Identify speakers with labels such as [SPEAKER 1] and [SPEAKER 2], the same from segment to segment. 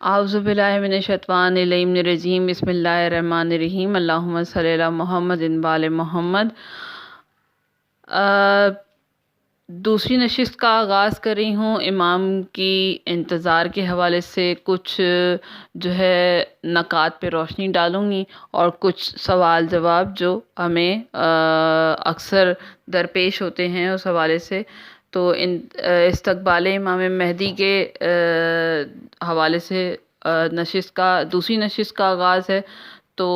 [SPEAKER 1] اعوذ باللہ من الشیطان الرجیم بسم اللہ الرحمن الرحیم اللہم صلی علی محمد و آل محمد۔ دوسری نشست کا آغاز کر رہی ہوں۔ امام کی انتظار کے حوالے سے کچھ جو ہے نکات پہ روشنی ڈالوں گی اور کچھ سوال جواب جو ہمیں اکثر درپیش ہوتے ہیں اس حوالے سے۔ تو استقبال امام مہدی کے حوالے سے دوسری نشست کا آغاز ہے۔ تو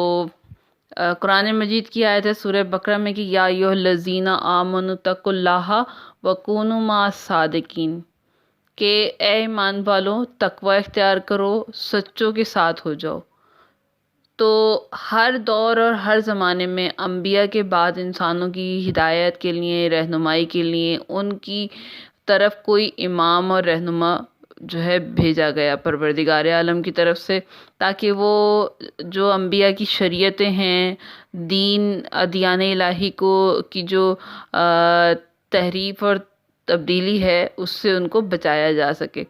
[SPEAKER 1] قرآن مجید کی آیت ہے سورہ بقرہ میں کہ یا ایھا الذین آمنوا اتقوا اللہ وکونوا مع الصادقین، کہ اے ایمان والو تقوی اختیار کرو، سچوں کے ساتھ ہو جاؤ۔ تو ہر دور اور ہر زمانے میں انبیاء کے بعد انسانوں کی ہدایت کے لیے، رہنمائی کے لیے ان کی طرف کوئی امام اور رہنما جو ہے بھیجا گیا پروردگار عالم کی طرف سے، تاکہ وہ جو انبیاء کی شریعتیں ہیں، ادیان الہی کی جو تحریف اور تبدیلی ہے اس سے ان کو بچایا جا سکے،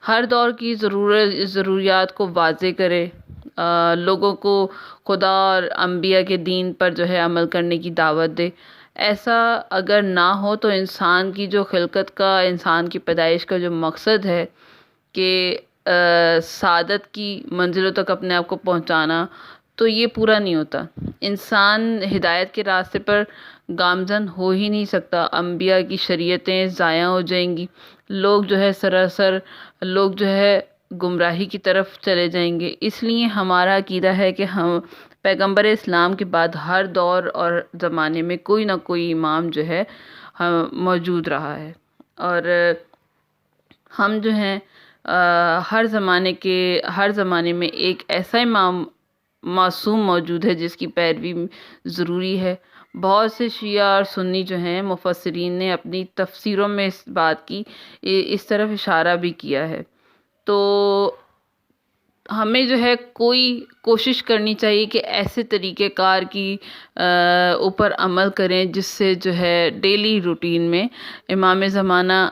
[SPEAKER 1] ہر دور کی ضروریات کو واضح کرے، لوگوں کو خدا اور انبیاء کے دین پر جو ہے عمل کرنے کی دعوت دے۔ ایسا اگر نہ ہو تو انسان کی جو خلقت کا، انسان کی پیدائش کا جو مقصد ہے کہ سعادت کی منزلوں تک اپنے آپ کو پہنچانا، تو یہ پورا نہیں ہوتا۔ انسان ہدایت کے راستے پر گامزن ہو ہی نہیں سکتا، انبیاء کی شریعتیں ضائع ہو جائیں گی، لوگ جو ہے سراسر گمراہی کی طرف چلے جائیں گے۔ اس لیے ہمارا عقیدہ ہے کہ ہم پیغمبر اسلام کے بعد ہر دور اور زمانے میں کوئی نہ کوئی امام جو ہے موجود رہا ہے، اور ہم جو ہیں ہر زمانے میں ایک ایسا امام معصوم موجود ہے جس کی پیروی ضروری ہے۔ بہت سے شیعہ اور سنی جو ہیں مفسرین نے اپنی تفسیروں میں اس بات کی اس طرف اشارہ بھی کیا ہے۔ تو ہمیں جو ہے کوئی کوشش کرنی چاہیے کہ ایسے طریقہ کار کی اوپر عمل کریں جس سے جو ہے ڈیلی روٹین میں امام زمانہ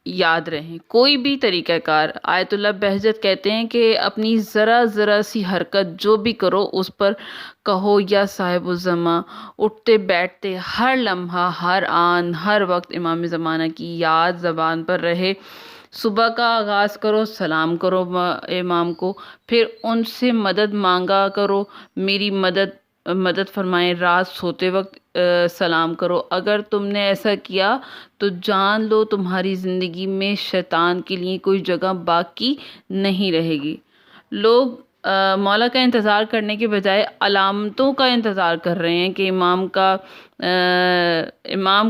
[SPEAKER 1] یاد رہیں۔ کوئی بھی طریقہ کار، آیت اللہ بہجت کہتے ہیں کہ اپنی ذرا سی حرکت جو بھی کرو اس پر کہو یا صاحب الزماں، اٹھتے بیٹھتے ہر لمحہ، ہر آن، ہر وقت امام زمانہ کی یاد زبان پر رہے۔ صبح کا آغاز کرو، سلام کرو امام کو، پھر ان سے مدد مانگا کرو، میری مدد فرمائیں۔ رات سوتے وقت سلام کرو۔ اگر تم نے ایسا کیا تو جان لو تمہاری زندگی میں شیطان کے لیے کوئی جگہ باقی نہیں رہے گی۔ لوگ مولا کا انتظار کرنے کے بجائے علامتوں کا انتظار کر رہے ہیں کہ امام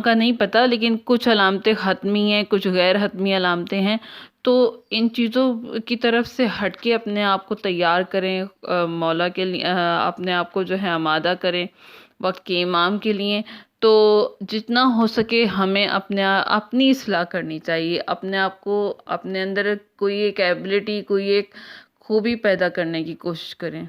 [SPEAKER 1] کا نہیں پتہ، لیکن کچھ علامتیں حتمی ہیں، کچھ غیر حتمی علامتیں ہیں۔ تو ان چیزوں کی طرف سے ہٹ کے اپنے آپ کو تیار کریں، مولا کے لیے اپنے آپ کو جو ہے آمادہ کریں وقت کے امام کے لیے۔ تو جتنا ہو سکے ہمیں اپنی اصلاح کرنی چاہیے، اپنے آپ کو، اپنے اندر کوئی ایک ایبلٹی، کوئی ایک خوبی پیدا کرنے کی کوشش کریں۔